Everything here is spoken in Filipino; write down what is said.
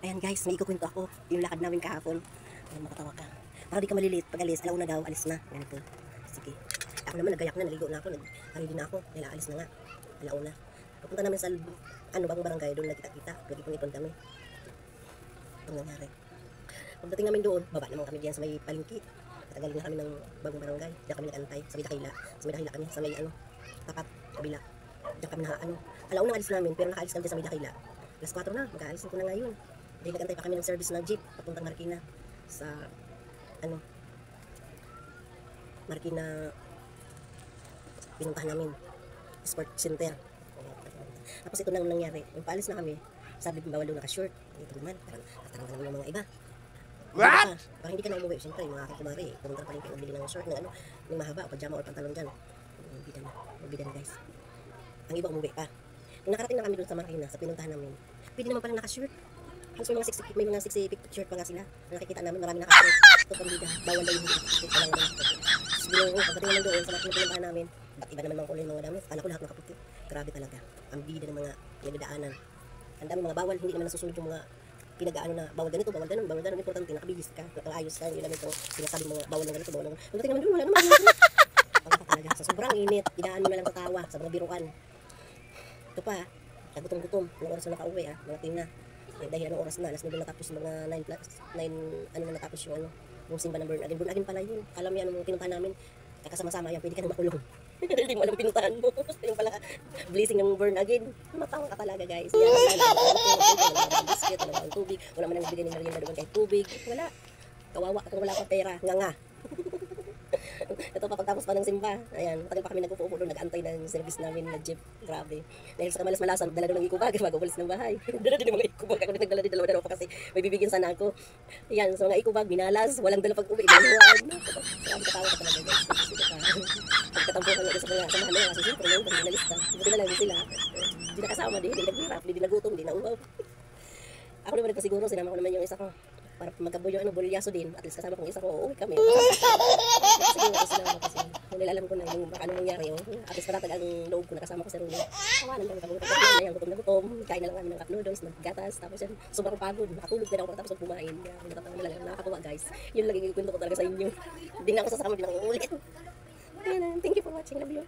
Ayan guys, may ikukwento ako. Yung lakad namin kahapon. Ayan, makatawa ka. Para di ka malilit. Pag alis, alauna daw, alis na. Ganito. Sige. Ako naman, nagayak na, naligo na ako. Nag-ready na ako. Dahil alis na nga. Alauna. Papunta namin sa, bagong barangay. Doon nagkita-kita. Nag-ipon-ipon kami. Ito nangyari. Pagdating namin doon, baba naman kami diyan sa may palengke. Matagal na kami ng bagong barangay. Diyan kami nag-antay. Sa may dakila. Sa may dakila kami. Sa may tapat, kabila. Diyan kami alauna alis namin. Pero nakaalis kami sa may dakila. Alas 4 na. Mag-aalis ko na ngayon. Dahil nag-antay pa kami ng service na jeep papuntang Marikina sa Marikina pinuntahan namin sport center. Tapos ito nang nangyari, yung paalis na kami, sabi ko bawal daw naka-short. Ito naman, parang naman yung mga iba. What? Parang hindi ka na umuwi. Siyempre, yung mga aking kumari, pumunta pa rin kayo magbili ng short ng ng mahaba, pajama o pantalon dyan. Magbida na guys. Ang iba umuwi pa. Nung nakarating na kami doon sa Marikina, sa pinuntahan namin, pwede naman pala naka-shirt. Halos may mga 60 shirt pa nga sila. Nakikita namin marami naka-shirt. Ito pambida. Bawal daw yung shirt. Siguro pagdating naman doon sa mga pinuntahan namin, ba't iba naman mga kulay mga damit? Anak ko lahat nakaputi. Grabe talaga. Ang bida ng mga pinagdaanan. Ang dami mga bawal. Hindi naman nasusunod yung mga pinag-aano na bawal ganito, bawal ganun, bawal ganun. Importante, nakabihis ka, nakaayos ka. Hindi naman itong sinasabi mga bawal ng ganito, bawal ng ganito. Pagdating naman doon, wala naman. Pagka talaga. Sa sobrang init, idaan mo na lang sa tawa, sa mga biruan. Ito pa, nagutom-gutom. Anong oras na nakauwi mga tina. Dahil anong oras na, alas 9 natapos mga 9 na natapos yung simba ng burn again. Burn again pala yun. Alam yan, nung pinuntahan namin, kakasama-sama yan, pwede ka na makulong. Hindi mo alam pinuntahan mo. Yung pala, blessing ng burn again. Matawa ka talaga guys. Yan, wala biscuit, wala ang tubig, wala man ang nagbigay ng merienda doon kahit tubig. Wala. Kawawa kung wala pa pera. Nga. Ito pa pagtapos pa ng simba. Ayan, matagal pa kami nag-uupo doon, nag-antay ng service namin na jeep. Grabe. Dahil sa kamalas-malasan, dala doon ng ikubag bago umalis ng bahay. Dala din ng mga ikubag. Ako din nagdala din dalawa pa kasi may bibigyan sana ako. Ayan, sa mga ikubag, minalas, walang dala pag-uwi. Dalawan. Grabe katawa ka talaga guys. Pagkatampo ka nga sa mga samahan kasi siyempre yung pag-minalista. Buti na lang sila. Hindi nakasama din, hindi naghirap, hindi nagutom, hindi nauhaw. Ako naman ito siguro, sinama ko naman yung isa ko. Para magkabuyo, bulyaso din. At least kasama kong isa ko, uuwi kami. Kasi alam ko na yung ano nangyari. At least paratag ang loob ko, nakasama ko sa Rumi. Kawanan lang kami. Gutom na gutom. Kain na lang kami ng cup noodles, naggatas. Tapos yan, sobrang pagod. Nakatulog din ako tapos kumain. Nakatawa na lang. Nakakatuwa guys. Yun lang yung kwento ko talaga sa inyo. Hindi na ako sasama, hindi na ako uulit. Ayan, thank you for watching. Love you.